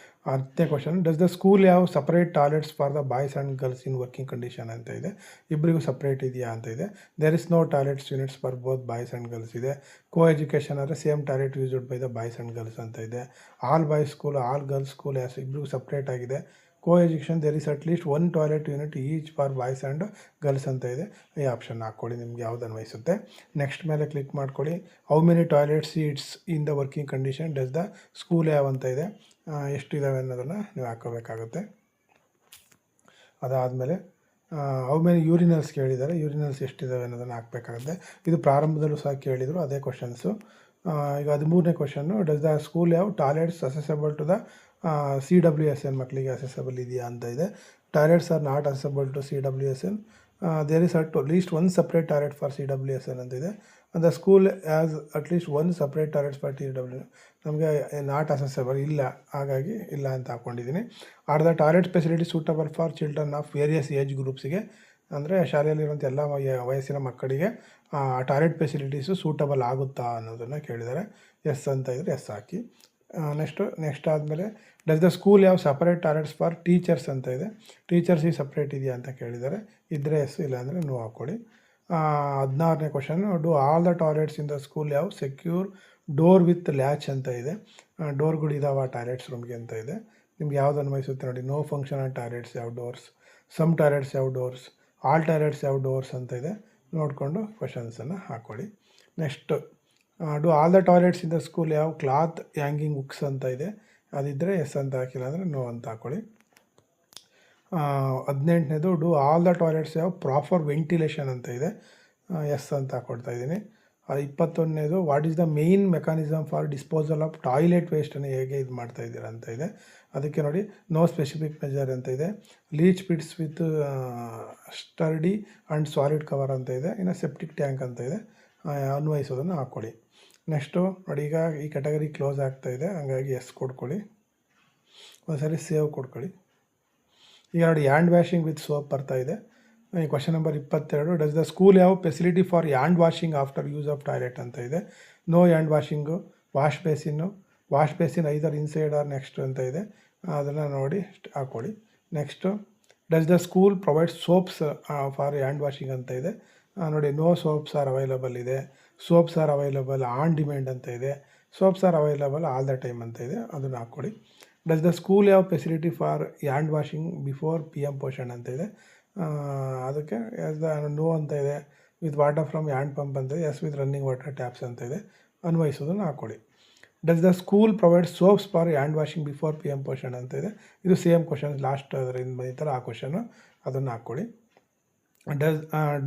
Speaker 1: 10ನೇ ಕ್ವಶನ್, ಡಸ್ ದ ಸ್ಕೂಲ್ ಯಾವ separate toilets for the boys and girls in working condition ಅಂತ ಇದೆ. ಇಬ್ಬರಿಗೂ ಸಪ್ರೇಟ್ ಇದೆಯಾ ಅಂತ ಇದೆ. There is no toilets units for both boys and girls ಇದೆ. ಕೋ ಎಜುಕೇಷನ್ ಅಂದರೆ same toilet used by the boys and girls ಅಂತ ಇದೆ. All boys school, all girls school ಇಬ್ಬರಿಗೂ ಸಪ್ರೇಟ್ ಆಗಿದೆ. Coeducation there is at least 1 toilet unit each for boys and girls ಅಂತ ಇದೆ. ಈ option ಹಾಕ್ಕೊಳ್ಳಿ, ನಿಮ್ಗೆ ಯಾವ್ದು ಅನ್ವಯಿಸುತ್ತೆ. ನೆಕ್ಸ್ಟ್ ಮೇಲೆ ಕ್ಲಿಕ್ ಮಾಡ್ಕೊಳ್ಳಿ. How many toilet seats in the working condition does the school have ಅಂತ ಇದೆ. ಎಷ್ಟಿದ್ದಾವೆ ಅನ್ನೋದನ್ನು ನೀವು ಹಾಕೋಬೇಕಾಗುತ್ತೆ. ಅದಾದಮೇಲೆ ಹೌ ಮೆನಿ ಯೂರಿನಲ್ಸ್ ಕೇಳಿದ್ದಾರೆ, ಯೂರಿನಲ್ಸ್ ಎಷ್ಟಿದ್ದಾವೆ ಅನ್ನೋದನ್ನು ಹಾಕಬೇಕಾಗುತ್ತೆ. ಇದು ಪ್ರಾರಂಭದಲ್ಲೂ ಸಹ ಕೇಳಿದರು, ಅದೇ ಕ್ವಶನ್ಸು. ಈಗ 13ನೇ question, does the school have toilets accessible to the CWSN, ಮಕ್ಕಳಿಗೆ ಅಸೆಸಬಲ್ ಇದೆಯಾ ಅಂತ ಇದೆ. Toilets are not accessible to CWSN. There is at least 1 toilet ಟಾಯ್ಲೆಟ್ ಫಾರ್ CWSN ಅಂತ ಇದೆ. The school has at least 1 separate toilets for TW. ನಮಗೆ not accessible ಇಲ್ಲ, ಹಾಗಾಗಿ ಇಲ್ಲ ಅಂತ ಹಾಕ್ಕೊಂಡಿದ್ದೀನಿ. Are the toilet facility suitable for children of various age ಗ್ರೂಪ್ಸಿಗೆ, ಅಂದರೆ ಶಾಲೆಯಲ್ಲಿರುವಂಥ ಎಲ್ಲ ವಯಸ್ಸಿನ ಮಕ್ಕಳಿಗೆ ಟಾಯ್ಲೆಟ್ ಫೆಸಿಲಿಟೀಸು ಸೂಟಬಲ್ ಆಗುತ್ತಾ ಅನ್ನೋದನ್ನು ಕೇಳಿದ್ದಾರೆ. ಎಸ್ ಅಂತ ಇದ್ದರೆ ಎಸ್ ಹಾಕಿ. ನೆಕ್ಸ್ಟ್ ಆದಮೇಲೆ ಡಸ್ ದ ಸ್ಕೂಲ್ ಯಾವ ಸಪ್ರೇಟ್ ಟಾಯ್ಲೆಟ್ಸ್ ಫಾರ್ ಟೀಚರ್ಸ್ ಅಂತ ಇದೆ. ಟೀಚರ್ಸಿಗೆ ಸಪ್ರೇಟ್ ಇದೆಯಾ ಅಂತ ಕೇಳಿದ್ದಾರೆ. ಇದ್ದರೆ ಎಸ್, ಇಲ್ಲಾಂದರೆ ನೋ ಹಾಕ್ಕೊಳ್ಳಿ. 16ನೇ question, do all the toilets in the school ಯಾವ ಸೆಕ್ಯೂರ್ ಡೋರ್ ವಿತ್ ಲ್ಯಾಚ್ ಅಂತ ಇದೆ. ಡೋರ್ಗಳಿದಾವೆ ಟಾಯ್ಲೆಟ್ಸ್ ರೂಮ್ಗೆ ಅಂತ ಇದೆ. ನಿಮ್ಗೆ ಯಾವ್ದು ಅನ್ವಯಿಸುತ್ತೆ ನೋಡಿ. ನೋ ಫಂಕ್ಷನಲ್ ಟಾಯ್ಲೆಟ್ಸ್ ಯಾವ ಡೋರ್ಸ್, ಸಮ್ ಟಾಯ್ಲೆಟ್ಸ್ ಯಾವ ಡೋರ್ಸ್, ಆಲ್ ಟಾಯ್ಲೆಟ್ಸ್ ಯಾವ ಡೋರ್ಸ್ ಅಂತ ಇದೆ. ನೋಡಿಕೊಂಡು ಕ್ವಶನ್ಸನ್ನು ಹಾಕ್ಕೊಳ್ಳಿ. Next, do all the toilets in the school ಯಾವ ಕ್ಲಾತ್ ಹ್ಯಾಂಗಿಂಗ್ ಹುಕ್ಸ್ ಅಂತ ಇದೆ. ಅದಿದ್ದರೆ ಎಸ್ ಅಂತ ಹಾಕಿಲ್ಲ ಅಂದರೆ ನೋ ಅಂತ ಹಾಕ್ಕೊಳ್ಳಿ. 18ನೇದು, ಡು ಆಲ್ ದ ಟಾಯ್ಲೆಟ್ಸ್ ಯಾವ ಪ್ರಾಪರ್ ವೆಂಟಿಲೇಷನ್ ಅಂತ ಇದೆ. ಎಸ್ ಅಂತ ಹಾಕ್ಕೊಡ್ತಾ ಇದ್ದೀನಿ. 21ನೇದು, what is the main mechanism for disposal of toilet ವೇಸ್ಟನ್ನು ಹೇಗೆ ಇದು ಮಾಡ್ತಾ ಇದ್ದೀರಾ ಅಂತ ಇದೆ. ಅದಕ್ಕೆ ನೋಡಿ, ನೋ ಸ್ಪೆಸಿಫಿಕ್ ಮೆಜರ್ ಅಂತ ಇದೆ. Leach pits with sturdy and solid cover ಅಂತ ಇದೆ. ಇನ್ನು ಸೆಪ್ಟಿಕ್ ಟ್ಯಾಂಕ್ ಅಂತ ಇದೆ. ಅನ್ವಯಿಸೋದನ್ನು ಹಾಕ್ಕೊಳ್ಳಿ. ನೆಕ್ಸ್ಟು ನೋಡಿ, ಈಗ ಈ ಕ್ಯಾಟಗರಿ ಕ್ಲೋಸ್ ಆಗ್ತಾಯಿದೆ, ಹಾಗಾಗಿ ಎಸ್ ಕೊಡ್ಕೊಳ್ಳಿ. ಒಂದು ಸರಿ ಸೇವ್ ಕೊಡ್ಕೊಳ್ಳಿ. ಈಗ ನೋಡಿ, ಹ್ಯಾಂಡ್ ವಾಷಿಂಗ್ ವಿತ್ ಸೋಪ್ ಬರ್ತಾ ಇದೆ. Question number 22, does the school ಯಾವ facility for hand washing after use of toilet ಅಂತ ಇದೆ. No hand washing, wash basin either inside or next ಅಂತ ಇದೆ. ಅದನ್ನು ನೋಡಿ ಹಾಕ್ಕೊಳ್ಳಿ. Next, does the school provide soaps for hand washing ಅಂತ ಇದೆ. ನೋಡಿ, ನೋ ಸೋಪ್ಸ್ ಆರ್ ಅವೈಲಬಲ್ ಇದೆ. Soaps are available on demand ಅಂತ ಇದೆ. Soaps are available all the time ಅಂತ ಇದೆ. ಅದನ್ನು ಹಾಕ್ಕೊಳ್ಳಿ. ಡಸ್ ದ ಸ್ಕೂಲ್ ಯಾವ facility for hand washing before PM Poshan ಅಂತ ಇದೆ. ಅದಕ್ಕೆ ಎಸ್ ದ ನೋ ಅಂತ ಇದೆ. With water from hand pump ಅಂತ ಇದೆ. Yes with running water taps ಅಂತ ಇದೆ. ಅನ್ವಯಿಸೋದನ್ನು ಹಾಕ್ಕೊಳ್ಳಿ. Does the school provide soaps for hand washing before PM Poshan ಅಂತ ಇದೆ. ಇದು ಸೇಮ್ ಕ್ವಶನ್, ಲಾಸ್ಟ್ ಅದರಿಂದ ಬಂದಿತ್ತಲ್ಲ ಆ ಕ್ವಶನು, ಅದನ್ನು ಹಾಕ್ಕೊಳ್ಳಿ.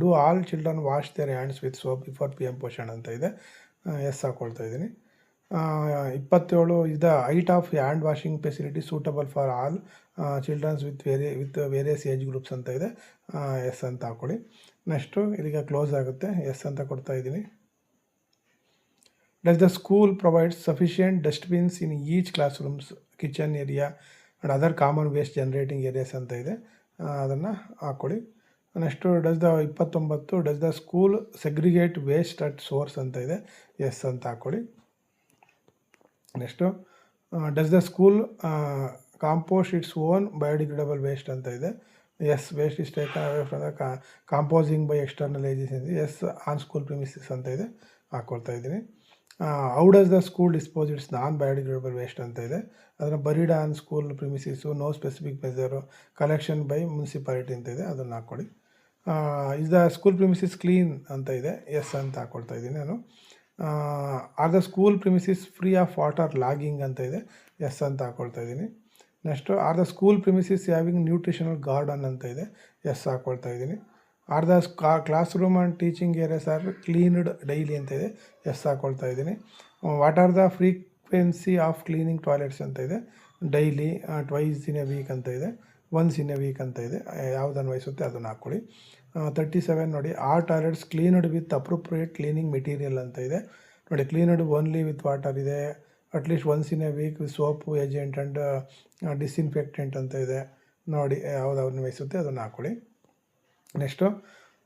Speaker 1: Do all children wash their hands with soap before PM Poshan ಅಂತ ಇದೆ. ಎಸ್ ಹಾಕ್ಕೊಳ್ತಾ ಇದ್ದೀನಿ. 27, is the height of hand washing facility suitable for all childrens with various age groups ಅಂತ ಇದೆ. ಎಸ್ ಅಂತ ಹಾಕ್ಕೊಳ್ಳಿ. ನೆಕ್ಸ್ಟು ಇದೀಗ ಕ್ಲೋಸ್ ಆಗುತ್ತೆ. ಎಸ್ ಅಂತ ಕೊಡ್ತಾ ಇದ್ದೀನಿ. Does the school provides sufficient dustbins in each classrooms, kitchen area and other common waste generating areas ಅಂತ ಇದೆ. ಅದನ್ನು ಹಾಕ್ಕೊಳ್ಳಿ. Next does the school segregate waste at source ಅಂತ ಇದೆ, ಎಸ್ ಅಂತ ಹಾಕ್ಕೊಳ್ಳಿ. Next does the school compost its own biodegradable waste ಅಂತ ಇದೆ, yes. Waste is taken away from the composing by external agency, yes. On school premises ಅಂತ ಇದೆ, ಹಾಕ್ಕೊಳ್ತಾ ಇದ್ದೀನಿ. How does the school dispose its non biodegradable waste ಅಂತ ಇದೆ, ಅದನ್ನು buried on school premises, no specific measure, collection by municipality ಅಂತ ಇದೆ, ಅದನ್ನು ಹಾಕ್ಕೊಳ್ಳಿ. Is the school premises clean ಅಂತ ಇದೆ, ಎಸ್ ಅಂತ ಹಾಕ್ಕೊಳ್ತಾ ಇದ್ದೀನಿ ನಾನು. Are the school premises free of water logging ಅಂತ ಇದೆ, ಎಸ್ ಅಂತ ಹಾಕ್ಕೊಳ್ತಾ ಇದ್ದೀನಿ. Next are the school premises having nutritional garden ಅಂತ ಇದೆ, ಎಸ್ ಹಾಕ್ಕೊಳ್ತಾ ಇದ್ದೀನಿ. Are the classroom and teaching areas are cleaned daily ಅಂತ ಇದೆ, ಎಸ್ ಹಾಕ್ಕೊಳ್ತಾ ಇದ್ದೀನಿ. What are the frequency of cleaning toilets ಅಂತ ಇದೆ, daily, twice in a week ಅಂತ ಇದೆ, ಒನ್ಸ್ ಇನ್ ಎ ವೀಕ್ ಅಂತ ಇದೆ, ಯಾವುದನ್ನು ವಹಿಸುತ್ತೆ ಅದನ್ನು ಹಾಕ್ಕೊಳ್ಳಿ. 37 ನೋಡಿ, are toilets cleaned with appropriate cleaning material ಅಂತ ಇದೆ. ನೋಡಿ, ಕ್ಲೀನ್ಡ್ ಓನ್ಲಿ ವಿತ್ ವಾಟರ್ ಇದೆ, at least once in a week with soap, agent and disinfectant ಅಂತ ಇದೆ. ನೋಡಿ, ಯಾವುದನ್ನು ವಹಿಸುತ್ತೆ ಅದನ್ನು ಹಾಕ್ಕೊಳ್ಳಿ. Next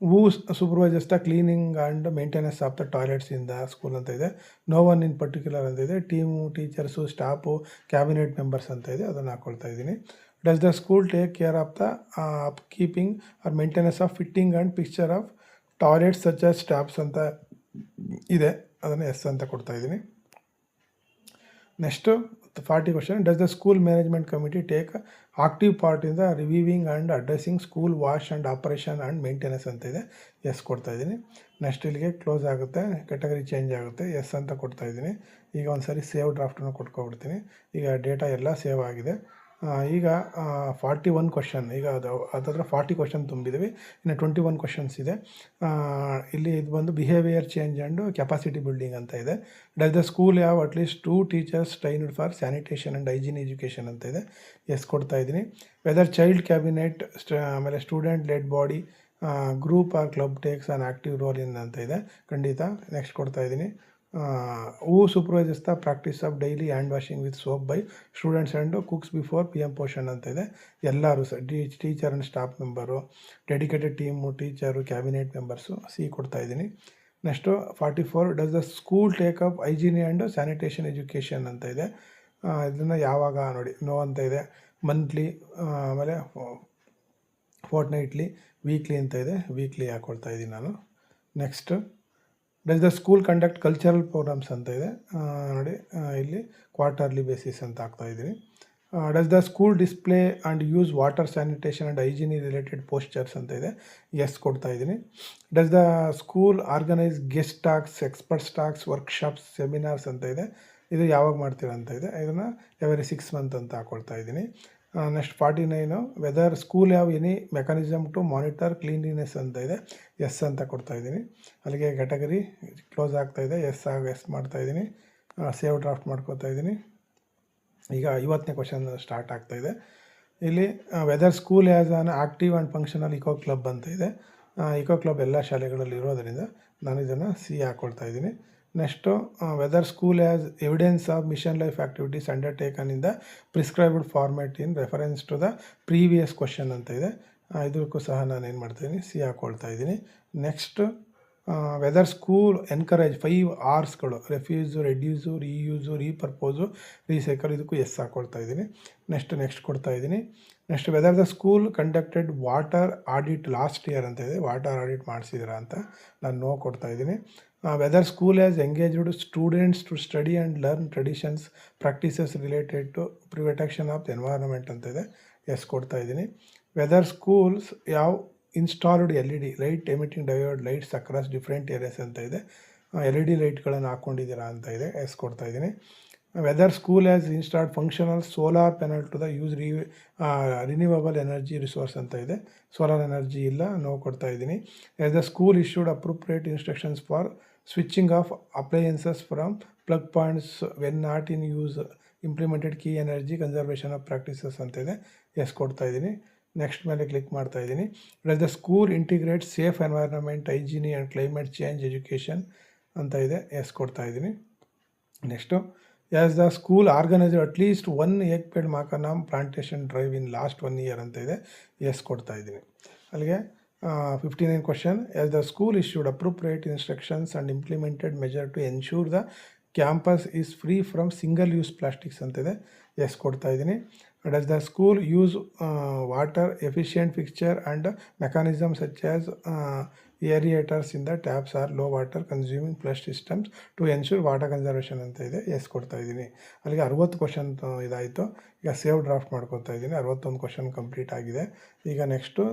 Speaker 1: who supervises the cleaning and maintenance of the toilets in the school ಅಂತ ಇದೆ, ನೋ ಒನ್ ಇನ್ ಪರ್ಟಿಕ್ಯುಲರ್ ಅಂತ ಇದೆ, team, teachers, staff, cabinet members ಅಂತ ಇದೆ, ಅದನ್ನು ಹಾಕ್ಕೊಳ್ತಾ ಇದ್ದೀನಿ. Does the school take care of the up keeping or maintenance of fitting and picture of toilets such as staffs ಅಂತ ಇದೆ, ಅದನ್ನು ಎಸ್ ಅಂತ ಕೊಡ್ತಾ ಇದ್ದೀನಿ. Next 40 question, does the school management committee take active part in the reviewing and addressing school ವಾಶ್ and operation and maintenance ಅಂತ ಇದೆ, yes ಕೊಡ್ತಾ ಇದ್ದೀನಿ. ನೆಕ್ಸ್ಟ್ ಇಲ್ಲಿಗೆ ಕ್ಲೋಸ್ ಆಗುತ್ತೆ, ಕ್ಯಾಟಗರಿ ಚೇಂಜ್ ಆಗುತ್ತೆ, ಎಸ್ ಅಂತ ಕೊಡ್ತಾ ಇದ್ದೀನಿ. ಈಗ ಒಂದು ಸರಿ ಸೇವ್ ಡ್ರಾಫ್ಟನ್ನು ಕೊಟ್ಕೊಬಿಡ್ತೀನಿ. ಈಗ ಡೇಟಾ ಎಲ್ಲ ಸೇವ್ ಆಗಿದೆ. ಈಗ 41 ಕ್ವಶನ್, ಈಗ ಅದರ 40 ಕ್ವಶನ್ ತುಂಬಿದ್ದೀವಿ, ಇನ್ನು 21 ಕ್ವಶನ್ಸ್ ಇದೆ. ಇಲ್ಲಿ ಇದು ಬಂದು behaviour change and capacity building ಅಂತ ಇದೆ. Does the school have at least 2 teachers trained for sanitation and hygiene education ಅಂತ ಇದೆ, ಎಸ್ ಕೊಡ್ತಾ ಇದ್ದೀನಿ. ವೆದರ್ ಚೈಲ್ಡ್ ಕ್ಯಾಬಿನೆಟ್ ಆಮೇಲೆ student led body group or club takes on active role in ಅಂತ ಇದೆ, ಖಂಡಿತ. ನೆಕ್ಸ್ಟ್ ಕೊಡ್ತಾ ಇದ್ದೀನಿ. Who supervises the practice of daily hand washing with soap by students and cooks before PM Poshan ಅಂತ ಇದೆ, ಎಲ್ಲರೂ teacher and staff member, dedicated team, teacher, cabinet members, C ಕೊಡ್ತಾ ಇದ್ದೀನಿ. Next 44, does the school take up hygiene and sanitation education ಅಂತ ಇದೆ, ಇದನ್ನು ಯಾವಾಗ ನೋಡಿ, ನೋ ಅಂತ ಇದೆ. ಮಂತ್ಲಿ, ಆಮೇಲೆ ಫೋರ್ಟ್ನೈಟ್ಲಿ, ವೀಕ್ಲಿ ಅಂತ ಇದೆ, ವೀಕ್ಲಿ ಹಾಕ್ಕೊಳ್ತಾ ಇದ್ದೀನಿ ನಾನು. Next, does the school conduct cultural programmes ಅಂತ ಇದೆ, ನೋಡಿ ಇಲ್ಲಿ ಕ್ವಾರ್ಟರ್ಲಿ ಬೇಸಿಸ್ ಅಂತ ಹಾಕ್ತಾ ಇದ್ದೀನಿ. Does the school display and use water sanitation and hygiene related posters ಅಂತ ಇದೆ, ಎಸ್ ಕೊಡ್ತಾ ಇದ್ದೀನಿ. Does the school organise guest talks, experts talks, workshops, seminars ಅಂತ ಇದೆ, ಇದು ಯಾವಾಗ ಮಾಡ್ತೀರಾ ಅಂತ ಇದೆ, ಇದನ್ನು ಎವರಿ 6 ಮಂತ್ ಅಂತ ಹಾಕ್ಕೊಳ್ತಾ ಇದ್ದೀನಿ. Next 49, whether school have any mechanism to monitor cleanliness ಅಂತ ಇದೆ, ಎಸ್ ಅಂತ ಕೊಡ್ತಾ ಇದ್ದೀನಿ. ಅಲ್ಲಿಗೆ ಕ್ಯಾಟಗರಿ ಕ್ಲೋಸ್ ಆಗ್ತಾಯಿದೆ, ಎಸ್ ಮಾಡ್ತಾ ಇದ್ದೀನಿ. ಸೇವ್ ಡ್ರಾಫ್ಟ್ ಮಾಡ್ಕೋತಾ ಇದ್ದೀನಿ. ಈಗ 50ನೇ ಕ್ವಶನ್ ಸ್ಟಾರ್ಟ್ ಆಗ್ತಾಯಿದೆ. ಇಲ್ಲಿ whether school has an active and functional eco club ಅಂತ ಇದೆ, ಇಕೋ ಕ್ಲಬ್ ಎಲ್ಲ ಶಾಲೆಗಳಲ್ಲಿ ಇರೋದರಿಂದ ನಾನು ಇದನ್ನು ಸಿ ಹಾಕ್ಕೊಳ್ತಾ ಇದ್ದೀನಿ. Next whether school has evidence of mission life activities undertaken in the prescribed format in reference to the previous question ಅಂತ ಇದೆ, ಇದಕ್ಕೂ ಸಹ ನಾನು ಏನು ಮಾಡ್ತಾಯಿದ್ದೀನಿ, ಸಿ ಹಾಕ್ಕೊಳ್ತಾ ಇದ್ದೀನಿ. ನೆಕ್ಸ್ಟ್, ವೆದರ್ ಸ್ಕೂಲ್ ಎನ್ಕರೇಜ್ 5 Rsಗಳು, refuse, reduce, reuse, repurpose, recycle, ಇದಕ್ಕೂ ಎಸ್ ಹಾಕ್ಕೊಳ್ತಾ ಇದ್ದೀನಿ. ನೆಕ್ಸ್ಟ್ ಕೊಡ್ತಾ ಇದ್ದೀನಿ. Next, whether the school conducted water audit last year ಅಂತ ಇದೆ, ವಾಟರ್ ಆಡಿಟ್ ಮಾಡಿಸಿದ್ದೀರಾ ಅಂತ ನಾನು ನೋ ಕೊಡ್ತಾ ಇದ್ದೀನಿ. Whether school has engaged students to study and learn traditions practices related to protection of the environment ಅಂತ ಇದೆ, ಎಸ್ ಕೊಡ್ತಾ ಇದ್ದೀನಿ. Whether schools have installed LED light emitting diode lights across different areas ಅಂತ ಇದೆ, LED ಲೈಟ್ಗಳನ್ನು ಹಾಕ್ಕೊಂಡಿದ್ದೀರಾ ಅಂತ ಇದೆ, yes ಕೊಡ್ತಾ ಇದ್ದೀನಿ. Whether school has installed functional solar panel to the use renewable energy resource ಅಂತ ಇದೆ, ಸೋಲಾರ್ ಎನರ್ಜಿ ಇಲ್ಲ, ನೋ ಕೊಡ್ತಾ ಇದ್ದೀನಿ. Yes the school issued appropriate instructions for switching off appliances from plug points when not in use, implemented key energy conservation of practices ಅಂತ ಇದೆ, yes ಕೊಡ್ತಾ ಇದ್ದೀನಿ. Next ಮೇಲೆ ಕ್ಲಿಕ್ ಮಾಡ್ತಾ ಇದ್ದೀನಿ. Does the school integrate safe environment, hygiene and climate change education ಅಂತ ಇದೆ, yes ಕೊಡ್ತಾ ಇದ್ದೀನಿ. Next, as the school organised at least 1 ಏಕ್ ಮಾಕನಾಮ್ plantation drive in last 1 year ಅಂತ ಇದೆ, ಎಸ್ ಕೊಡ್ತಾ ಇದ್ದೀನಿ. ಅಲ್ಲಿಗೆ 59 question. As the school issued appropriate instructions and implemented measure to ensure the campus is free from single-use plastics ಅಂತಿದೆ. S ಕೊಡ್ತಾ ಇದ್ದೀನಿ. Does the school use water efficient fixture and mechanism such as aerators in the taps or low water consuming flush systems to ensure water conservation ಅಂತ ಇದೆ. Yes ಕೊಡ್ತಾ ಇದ್ದೀನಿ. ಅಲ್ಲಿಗೆ 60 question ಇದಾಯಿತು. ಈಗ ಸೇವ್ ಡ್ರಾಫ್ಟ್ ಮಾಡ್ಕೊತಾ ಇದ್ದೀನಿ. 61 ಕ್ವಶನ್ ಕಂಪ್ಲೀಟ್ ಆಗಿದೆ. ಈಗ ನೆಕ್ಸ್ಟು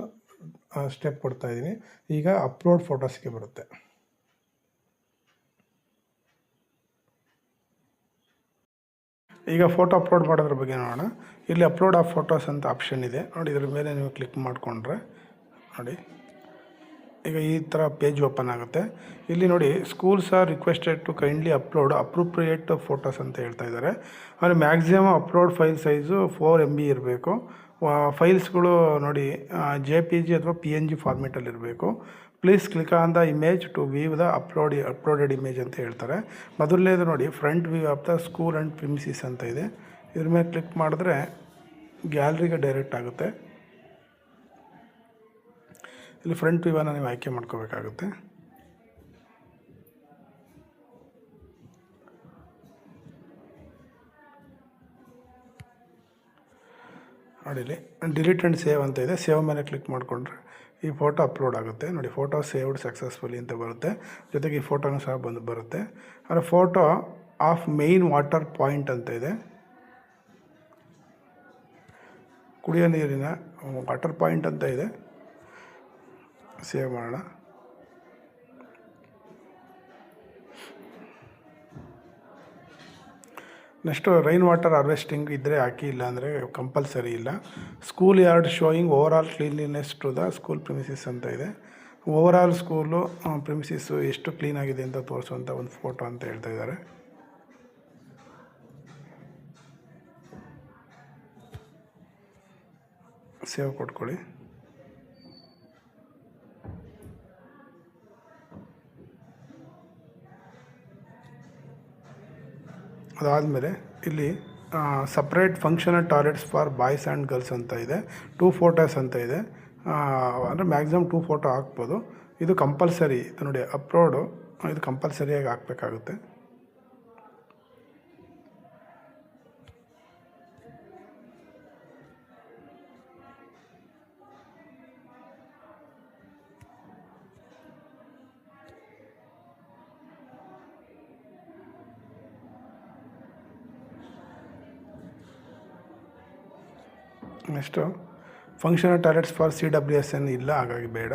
Speaker 1: ಸ್ಟೆಪ್ ಕೊಡ್ತಾ ಇದ್ದೀನಿ. ಈಗ ಅಪ್ಲೋಡ್ ಫೋಟೋಸ್ಗೆ ಬರುತ್ತೆ. ಈಗ ಫೋಟೋ ಅಪ್ಲೋಡ್ ಮಾಡೋದ್ರ ಬಗ್ಗೆ ನೋಡೋಣ. ಇಲ್ಲಿ ಅಪ್ಲೋಡ್ ಆಫ್ ಫೋಟೋಸ್ ಅಂತ ಆಪ್ಷನ್ ಇದೆ ನೋಡಿ. ಇದ್ರ ಮೇಲೆ ನೀವು ಕ್ಲಿಕ್ ಮಾಡಿಕೊಂಡ್ರೆ ನೋಡಿ ಈಗ ಈ ಥರ ಪೇಜ್ ಓಪನ್ ಆಗುತ್ತೆ. ಇಲ್ಲಿ ನೋಡಿ schools are requested to kindly upload appropriate photos ಅಂತ ಹೇಳ್ತಾ ಇದ್ದಾರೆ. ಆಮೇಲೆ maximum upload file size 4 MB ಇರಬೇಕು. ಫೈಲ್ಸ್ಗಳು ನೋಡಿ JPG ಅಥವಾ PNG ಫಾರ್ಮೇಟಲ್ಲಿ ಇರಬೇಕು. Please click on the image to view the uploaded image ಅಂತ ಹೇಳ್ತಾರೆ. ಮೊದಲನೇದು ನೋಡಿ front view of the school and premises ಅಂತ ಇದೆ. ಇದ್ರ ಮೇಲೆ ಕ್ಲಿಕ್ ಮಾಡಿದ್ರೆ ಗ್ಯಾಲರಿಗೆ ಡೈರೆಕ್ಟ್ ಆಗುತ್ತೆ. ಇಲ್ಲಿ ಫ್ರಂಟ್ ವ್ಯೂವನ್ನು ನೀವು ಆಯ್ಕೆ ಮಾಡ್ಕೋಬೇಕಾಗುತ್ತೆ. ನೋಡಿ ಇಲ್ಲಿ ಡಿಲೀಟ್ ಆ್ಯಂಡ್ ಸೇವ್ ಅಂತ ಇದೆ. ಸೇವ್ ಮೇಲೆ ಕ್ಲಿಕ್ ಮಾಡಿಕೊಂಡ್ರೆ ಈ ಫೋಟೋ ಅಪ್ಲೋಡ್ ಆಗುತ್ತೆ ನೋಡಿ. ಫೋಟೋ ಸೇವ್ಡ್ ಸಕ್ಸಸ್ಫುಲಿ ಅಂತ ಬರುತ್ತೆ. ಜೊತೆಗೆ ಈ ಫೋಟೋನು ಸಹ ಬರುತ್ತೆ. ಆದರೆ photo of main water point ಅಂತ ಇದೆ. ಕುಡಿಯೋ ನೀರಿನ ವಾಟರ್ ಪಾಯಿಂಟ್ ಅಂತ ಇದೆ. ಸೇವ್ ಮಾಡೋಣ. ನೆಕ್ಸ್ಟು ರೈನ್ ವಾಟರ್ ಹಾರ್ವೆಸ್ಟಿಂಗ್ ಇದ್ದರೆ ಹಾಕಿ, ಇಲ್ಲ ಅಂದರೆ ಕಂಪಲ್ಸರಿ ಇಲ್ಲ. School yard showing overall cleanliness to the school premises ಅಂತ ಇದೆ. ಓವರ್ ಆಲ್ ಸ್ಕೂಲು ಪ್ರಿಮಿಸಿಸ್ಸು ಎಷ್ಟು ಕ್ಲೀನಾಗಿದೆ ಅಂತ ತೋರಿಸುವಂಥ ಒಂದು ಫೋಟೋ ಅಂತ ಹೇಳ್ತಾ ಇದ್ದಾರೆ. ಸೇವ್ ಕೊಟ್ಕೊಳ್ಳಿ. ಅದಾದಮೇಲೆ ಇಲ್ಲಿ separate functional toilets for boys and girls ಅಂತ ಇದೆ. 2 ಫೋಟೋಸ್ ಅಂತ ಇದೆ. ಅಂದರೆ ಮ್ಯಾಕ್ಸಿಮಮ್ 2 ಫೋಟೋ ಹಾಕ್ಬೋದು. ಇದು ಕಂಪಲ್ಸರಿ ಇದು ನೋಡಿ ಅಪ್ಲೋಡು ಇದು ಕಂಪಲ್ಸರಿಯಾಗಿ ಹಾಕಬೇಕಾಗುತ್ತೆ. Next functional toilets for CWSN ಇಲ್ಲ, ಹಾಗಾಗಿ ಬೇಡ.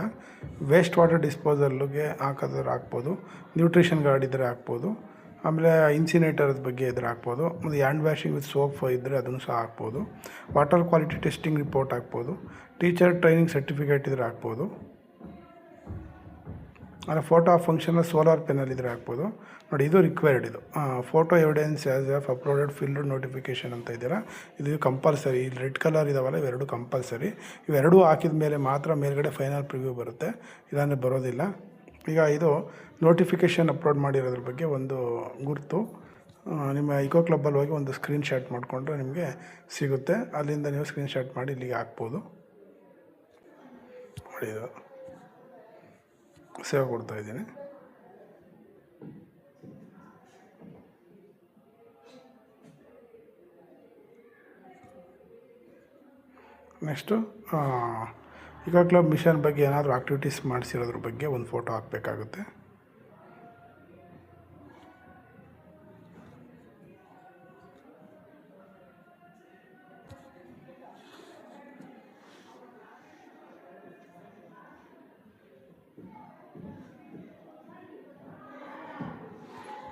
Speaker 1: ವೇಸ್ಟ್ ವಾಟರ್ ಡಿಸ್ಪೋಸಲ್ಗೆ ಹಾಕೋದ್ರೆ ಹಾಕ್ಬೋದು. ನ್ಯೂಟ್ರಿಷನ್ ಗಾರ್ಡ್ ಇದ್ದರೆ ಹಾಕ್ಬೋದು. ಆಮೇಲೆ ಇನ್ಸಿನೇಟರ್ದ ಬಗ್ಗೆ ಇದ್ರೆ ಹಾಕ್ಬೋದು. ಮತ್ತು ಹ್ಯಾಂಡ್ ವಾಷಿಂಗ್ ವಿತ್ ಸೋಪ್ ಇದ್ದರೆ ಅದನ್ನು ಸಹ ಹಾಕ್ಬೋದು. ವಾಟರ್ ಕ್ವಾಲಿಟಿ ಟೆಸ್ಟಿಂಗ್ ರಿಪೋರ್ಟ್ ಹಾಕ್ಬೋದು. ಟೀಚರ್ ಟ್ರೈನಿಂಗ್ ಸರ್ಟಿಫಿಕೇಟ್ ಇದ್ರೆ ಹಾಕ್ಬೋದು. ಅಂದರೆ photo of functional solar panel ಇದ್ರೆ ಹಾಕ್ಬೋದು. ನೋಡಿ ಇದು ರಿಕ್ವೈರ್ಡ್. ಇದು photo evidence as of uploaded filled notification ಅಂತ ಇದ್ದೀರಾ. ಇದು ಕಂಪಲ್ಸರಿ. ಇಲ್ಲಿ ರೆಡ್ ಕಲರ್ ಇದಾವಲ್ಲ ಇವೆರಡು ಕಂಪಲ್ಸರಿ. ಇವೆರಡೂ ಹಾಕಿದ ಮೇಲೆ ಮಾತ್ರ ಮೇಲ್ಗಡೆ ಫೈನಲ್ ಪ್ರಿವ್ಯೂ ಬರುತ್ತೆ, ಇಲ್ಲಾಂದರೆ ಬರೋದಿಲ್ಲ. ಈಗ ಇದು ನೋಟಿಫಿಕೇಷನ್ ಅಪ್ಲೋಡ್ ಮಾಡಿರೋದ್ರ ಬಗ್ಗೆ ಒಂದು ಗುರುತು ನಿಮ್ಮ ಇಕೋ ಕ್ಲಬ್ಬಲ್ಲಿ ಹೋಗಿ ಒಂದು ಸ್ಕ್ರೀನ್ಶಾಟ್ ಮಾಡಿಕೊಂಡ್ರೆ ನಿಮಗೆ ಸಿಗುತ್ತೆ. ಅಲ್ಲಿಂದ ನೀವು ಸ್ಕ್ರೀನ್ಶಾಟ್ ಮಾಡಿ ಇಲ್ಲಿಗೆ ಹಾಕ್ಬೋದು. ನೋಡಿ ಇದು ಸೇವ್ ಕೊಡ್ತಾ ಇದ್ದೀನಿ. ನೆಕ್ಸ್ಟು ಇಕೋ ಕ್ಲಬ್ ಮಿಷನ್ ಬಗ್ಗೆ ಏನಾದರೂ ಆಕ್ಟಿವಿಟೀಸ್ ಮಾಡಿಸಿರೋದ್ರ ಬಗ್ಗೆ ಒಂದು ಫೋಟೋ ಹಾಕಬೇಕಾಗುತ್ತೆ.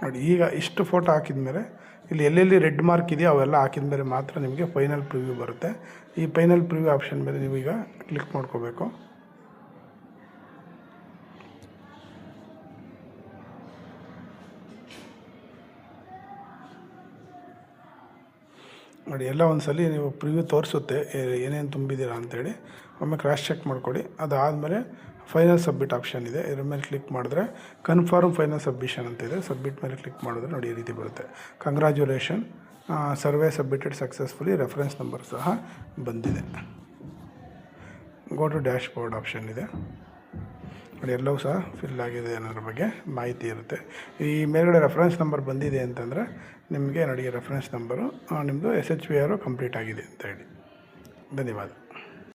Speaker 1: ನೋಡಿ ಈಗ ಇಷ್ಟು ಫೋಟೋ ಹಾಕಿದ ಮೇಲೆ ಇಲ್ಲಿ ಎಲ್ಲೆಲ್ಲಿ ರೆಡ್ ಮಾರ್ಕ್ ಇದೆಯೋ ಅವೆಲ್ಲ ಹಾಕಿದ ಮೇಲೆ ಮಾತ್ರ ನಿಮಗೆ ಫೈನಲ್ ಪ್ರಿವ್ಯೂ ಬರುತ್ತೆ. ಈ ಫೈನಲ್ ಪ್ರಿವ್ಯೂ ಆಪ್ಷನ್ ಮೇಲೆ ನೀವೀಗ ಕ್ಲಿಕ್ ಮಾಡ್ಕೋಬೇಕು. ನೋಡಿ ಎಲ್ಲ ಒಂದ್ಸಲಿ ನೀವು ಪ್ರಿವ್ಯೂ ತೋರಿಸುತ್ತೆ ಏನೇನು ತುಂಬಿದ್ದೀರಾ ಅಂಥೇಳಿ. ಒಮ್ಮೆ ಕ್ರಾಸ್ ಚೆಕ್ ಮಾಡ್ಕೊಳ್ಳಿ. ಅದಾದಮೇಲೆ ಫೈನಲ್ ಸಬ್ಮಿಟ್ ಆಪ್ಷನ್ ಇದೆ. ಇದ್ರ ಮೇಲೆ ಕ್ಲಿಕ್ ಮಾಡಿದ್ರೆ ಕನ್ಫರ್ಮ್ ಫೈನಲ್ ಸಬ್ಮಿಷನ್ ಅಂತ ಇದೆ. ಸಬ್ಮಿಟ್ ಮೇಲೆ ಕ್ಲಿಕ್ ಮಾಡಿದ್ರೆ ನೋಡಿ ಈ ರೀತಿ ಬರುತ್ತೆ. Congratulation, survey submitted successfully, reference number ಸಹ ಬಂದಿದೆ. Go to dashboard option ಇದೆ. ನೋಡಿ ಎಲ್ಲವೂ ಸಹ ಫಿಲ್ ಆಗಿದೆ ಅನ್ನೋದ್ರ ಬಗ್ಗೆ ಮಾಹಿತಿ ಇರುತ್ತೆ. ಈ ಮೇಲ್ಗಡೆ ರೆಫರೆನ್ಸ್ ನಂಬರ್ ಬಂದಿದೆ ಅಂತಂದರೆ ನಿಮಗೆ ನೋಡಿ ರೆಫರೆನ್ಸ್ ನಂಬರು ನಿಮ್ಮದು SHVR ಕಂಪ್ಲೀಟ್ ಆಗಿದೆ ಅಂತ ಹೇಳಿ. ಧನ್ಯವಾದ.